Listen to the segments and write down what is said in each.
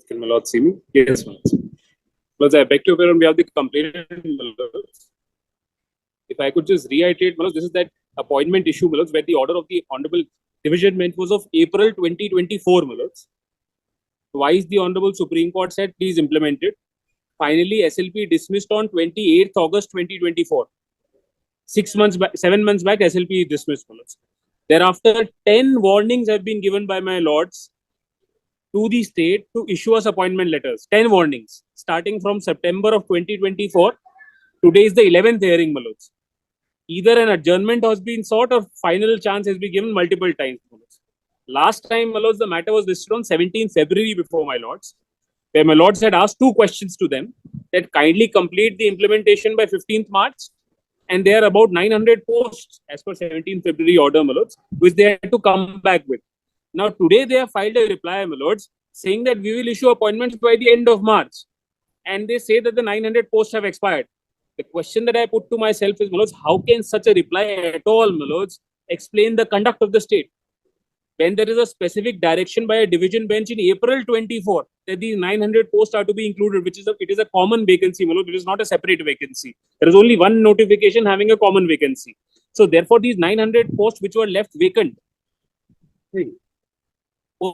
Can my lord see me? Yes, my lord. I beg to appear on behalf of the complainant, my lord. If I could just reiterate, my lord, this is that appointment issue, my lord, where the order of the Honorable Division Bench was of April 2024, my lord. Twice the Honorable Supreme Court said, please implement it. Finally, SLP dismissed on 28th August 2024. 7 months back, SLP dismissed, my lord. Thereafter, 10 warnings have been given by my lords to the state to issue us appointment letters. 10 warnings starting from September of 2024. Today is the 11th hearing, my lords. Either an adjournment has been sought or final chance has been given multiple times, my lords. Last time, my lords, the matter was listed on 17th February before my lords, where my lords had asked 2 questions to them that kindly complete the implementation by 15th March. And there are about 900 posts as per 17th February order, my lords, which they had to come back with. Now, today they have filed a reply, my lords, saying that we will issue appointments by the end of March. And they say that the 900 posts have expired. The question that I put to myself is, my lords, how can such a reply at all, my lords, explain the conduct of the state? When there is a specific direction by a division bench in April 24 that these 900 posts are to be included, it is a common vacancy, my lord, it is not a separate vacancy. There is only one notification having a common vacancy. So therefore, these 900 posts which were left vacant.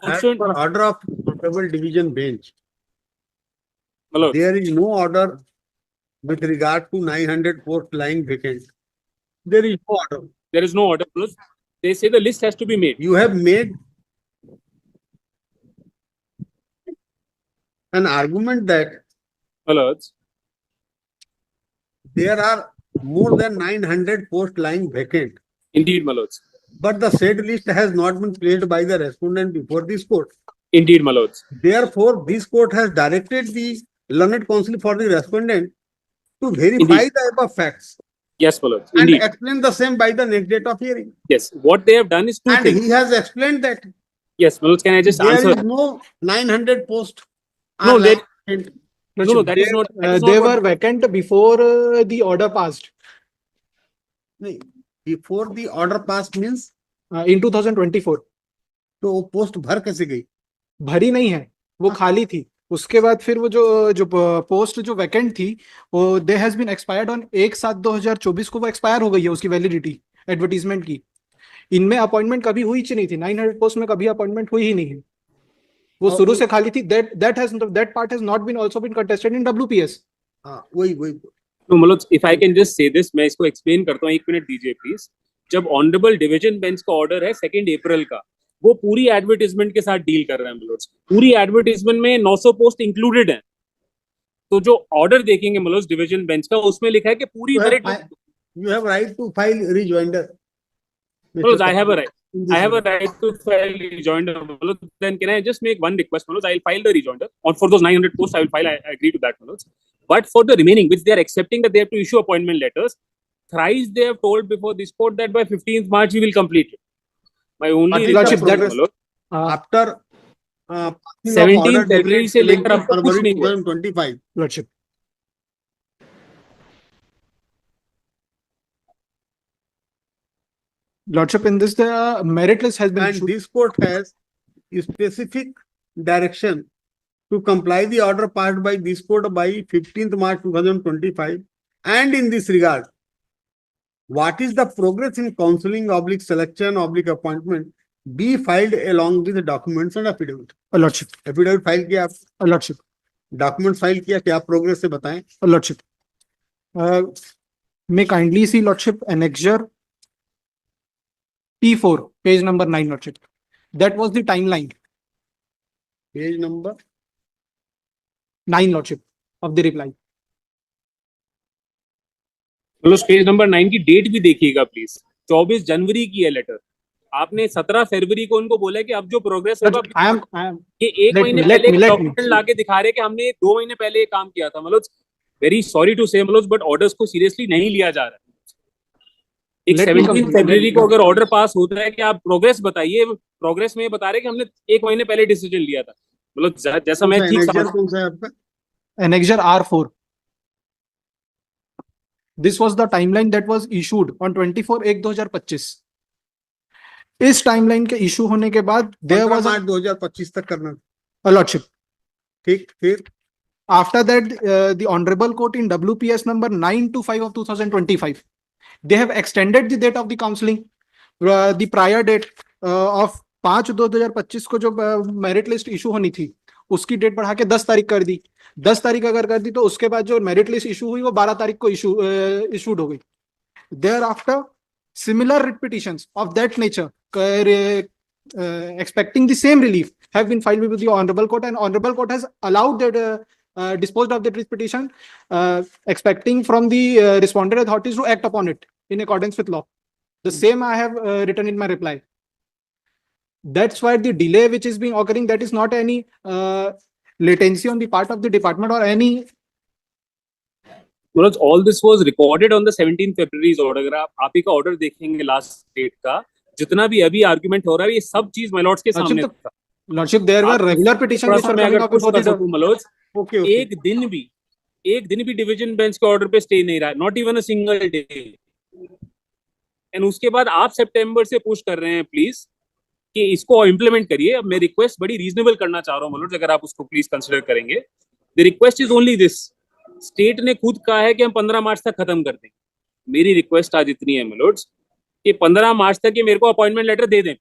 As per order of Honorable Division Bench, there is no order with regard to 900 posts lying vacant. There is no order. There is no order. They say the list has to be made. You have made an argument that there are more than 900 posts lying vacant. Indeed, my lords. But the said list has not been placed by the respondent before this court. Indeed, my lords. Therefore, this court has directed the learned counsel for the respondent to verify the above facts. Yes, my lords. And explain the same by the next date of hearing. Yes. What they have done is two things. And he has explained that. Yes, my lords. Can I just answer? There is no 900 posts. No, that is not. They were vacant before the order passed. Before the order passed means in 2024. तो वो post भर कैसे गई? भरी नहीं है, वो खाली थी. उसके बाद फिर वो जो पोस्ट जो वैकेंट थी वो they has been expired on 1/7/2024 को वो एक्सपायर हो गई है उसकी वैलिडिटी एडवर्टीजमेंट की. इनमें अपॉइंटमेंट कभी हुई ही नहीं थी. 900 पोस्ट में कभी अपॉइंटमेंट हुई ही नहीं है. वो शुरू से खाली थी. that part has not been also been contested in WPS. वही No, Malod, if I can just say this, मैं इसको explain करता हूँ. 1 मिनट दीजिए प्लीज. जब ऑनरेबल डिवीजन बेंच का ऑर्डर है 2 अप्रैल का, वो पूरी एडवर्टीजमेंट के साथ डील कर रहे हैं. मलोज, पूरी एडवर्टीजमेंट में 900 पोस्ट इंक्लूडेड है. तो जो ऑर्डर देखेंगे मलोज डिवीजन बेंच का, उसमें लिखा है कि पूरी you have right to file rejoinder. Maloj, I have a right to file rejoinder. Maloj, then can I just make one request, Maloj? I'll file the rejoinder. Or for those 900 posts, I will file. I agree to that, Maloj. But for the remaining, which they are accepting that they have to issue appointment letters, thrice they have told before this court that by 15th March we will complete it. My only request, Maloj, after 17th February से लेकर अब तक कुछ नहीं हुआ. 2025. Lordship. Lordship, in this the merit list has been and issued. This court has specific direction to comply the order passed by this court by 15th March 2025. And in this regard, what is the progress in counseling / selection / appointment be filed along with the documents and affidavit. Lordship. Affidavit file किया आप? Lordship. Documents file किया, क्या progress से बताएं? Lordship. May kindly see Lordship annexure P4, page number 9, Lordship. That was the timeline. Page number 9, Lordship, of the reply. Page number 9 की date भी देखिएगा please. 24 जनवरी की है लेटर. आपने 17 फरवरी को उनको बोला कि अब जो प्रोग्रेस होगा ये 1 महीने पहले डॉक्यूमेंट लाके दिखा रहे कि हमने 2 महीने पहले काम किया था. मतलब वेरी सॉरी टू से मतलब, बट ऑर्डर्स को सीरियसली नहीं लिया जा रहा है. एक 17 फरवरी को अगर ऑर्डर पास होता है कि आप प्रोग्रेस बताइए, प्रोग्रेस में बता रहे कि हमने 1 महीने पहले डिसीजन लिया था. मतलब जैसा मैं ठीक समझ. Annexure R4. This was the timeline that was issued on 24/1/2025. इस टाइमलाइन के इशू होने के बाद there was 2025 तक करना. Lordship. ठीक, फिर After that, the Honorable Court in WPS number 925 of 2025, they have extended the date of the counseling. The prior date of 5/2/2025 को जो मेरिट लिस्ट इशू होनी थी उसकी डेट बढ़ा के 10 तारीख कर दी. 10 तारीख अगर कर दी तो उसके बाद जो मेरिट लिस्ट इशू हुई वो 12 तारीख को इशूड हो गई. Thereafter, similar repetitions of that nature, expecting the same relief, have been filed with the Honorable Court, and Honorable Court has allowed that, disposed of that petition, expecting from the respondent authorities to act upon it in accordance with law. The same I have written in my reply. That's why the delay which is being occurring, that is not any latency on the part of the department or any. Manoj, all this was recorded on the 17th February's order. अगर आप ही का order देखेंगे last date का, जितना भी अभी argument हो रहा है ये सब चीज माय लॉर्ड्स के सामने था. Lordship, there were regular petitions which were coming up before the Manoj, okay, एक दिन भी डिवीजन बेंच के ऑर्डर पे स्टे नहीं रहा, not even a single day. And उसके बाद आप सितंबर से पुश कर रहे हैं प्लीज कि इसको इम्प्लीमेंट करिए. अब मैं रिक्वेस्ट बड़ी रीजनेबल करना चाह रहा हूँ मनोज, अगर आप उसको प्लीज कंसिडर करेंगे. The request is only this. State ने खुद कहा है कि हम 15 मार्च तक खत्म कर देंगे. मेरी रिक्वेस्ट आज इतनी है मनोज कि 15 मार्च तक ये मेरे को अपॉइंटमेंट लेटर दे दें.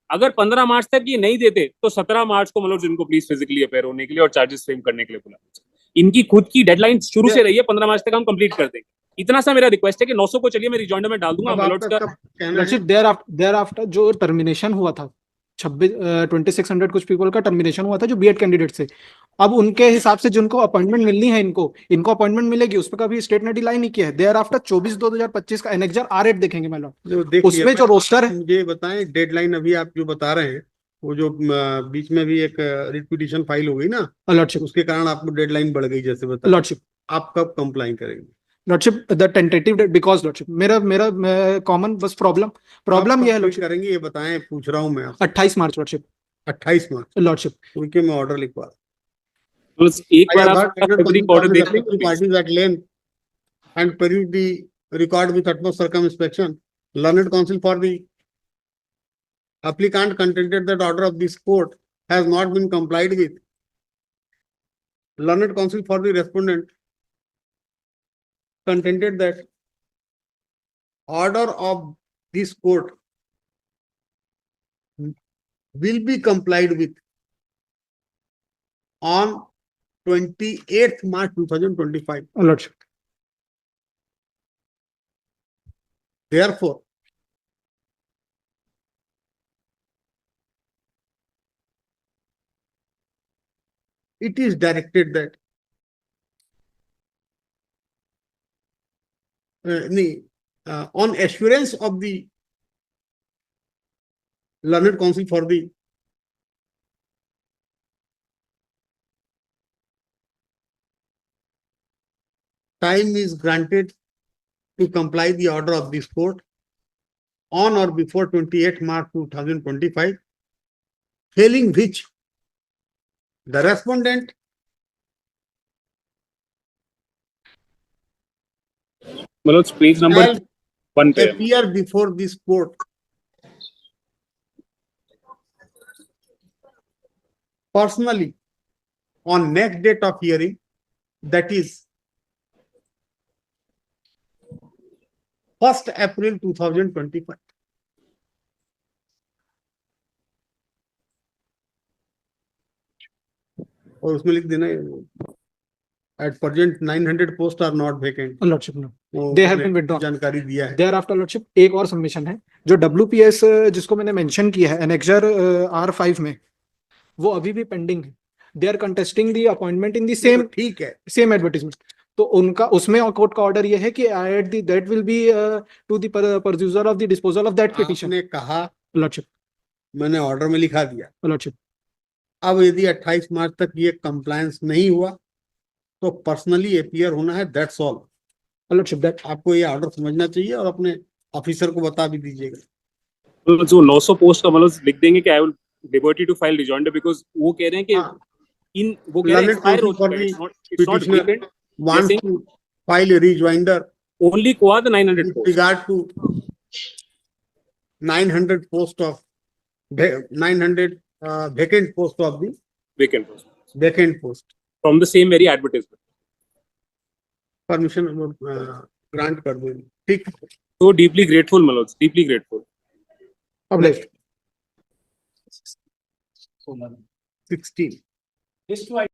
अगर 15 मार्च तक ये नहीं देते तो 17 मार्च को मनोज इनको प्लीज फिजिकली अपेयर होने के लिए और चार्जेस फ्रेम करने के लिए बुला. इनकी खुद की डेडलाइन शुरू से रही है, 15 मार्च तक हम कंप्लीट कर देंगे. इतना सा मेरा रिक्वेस्ट है कि 900 को चलिए मैं रिजॉइंडर में डाल दूंगा. मनोज का Lordship, thereafter जो टर्मिनेशन हुआ था 2600 कुछ पीपल का टर्मिनेशन हुआ था जो बीएड कैंडिडेट से, अब उनके हिसाब से जिनको अपॉइंटमेंट मिलनी है इनको अपॉइंटमेंट मिलेगी. उस पर कभी स्टेट ने डिलाई नहीं किया है. देयर आफ्टर 24/2/2025 का एनेक्सर R8 देखेंगे मैं लॉर्ड, उसमें जो रोस्टर है. मुझे बताएं डेडलाइन अभी आप जो बता रहे हैं वो जो बीच में भी एक रिट पिटीशन फाइल हो गई ना लॉर्डशिप, उसके कारण आपको डेडलाइन बढ़ गई जैसे बता. लॉर्डशिप, आप कब कंप्लाई करेंगे? Lordship, the tentative date, because lordship मेरा कॉमन बस प्रॉब्लम ये है लॉर्डशिप. करेंगे ये बताएं, पूछ रहा हूं मैं आपसे. 28 मार्च लॉर्डशिप. 28 मार्च लॉर्डशिप, उनके मैं ऑर्डर लिखवा. एक बार आप ऑर्डर देख लेंगे parties at length and peruse the record with utmost circumspection. Learned counsel for the applicant contended that order of this court has not been complied with. Learned counsel for the respondent contended that order of this court will be complied with on 28th March 2025. Lordship, Therefore, it is directed that on assurance of the learned counsel for the time is granted to comply the order of this court on or before 28th March 2025, failing which the respondent Manoj page number shall 1 पे appear before this court personally on next date of hearing, that is 1st April 2025. और उसमें लिख देना at present 900 posts are not vacant. Lordship, they have been withdrawn. जानकारी दिया है. Thereafter lordship एक और सबमिशन है जो WPS जिसको मैंने मेंशन किया है एनेक्सर R5 में, वो अभी भी पेंडिंग है. They are contesting the appointment in the ठीक है, सेम एडवर्टाइजमेंट. तो उनका उसमें कोर्ट का ऑर्डर ये है कि at the that will be to the prejudice of the disposal of that petition. आपने कहा लॉर्डशिप, मैंने ऑर्डर में लिखा दिया. लॉर्डशिप, अब यदि 28 मार्च तक ये कंप्लायंस नहीं हुआ तो पर्सनली अपीयर होना है. That's all. लॉर्डशिप, दैट आपको ये ऑर्डर समझना चाहिए और अपने ऑफिसर को बता भी दीजिएगा. जो 900 पोस्ट का मतलब लिख देंगे कि I will liberty to file rejoinder, because वो कह रहे हैं कि इन वो कह रहे हैं एक्सपायर हो चुका है. It's not weekend. Want to file a rejoinder only qua the 900 with posts. regard to 900 post of 900 vacant post of the Vacant posts. vacant post. from the same very advertisement. Permission grant कर दो, ठीक. So deeply grateful, Manoj, deeply grateful. Published. 16.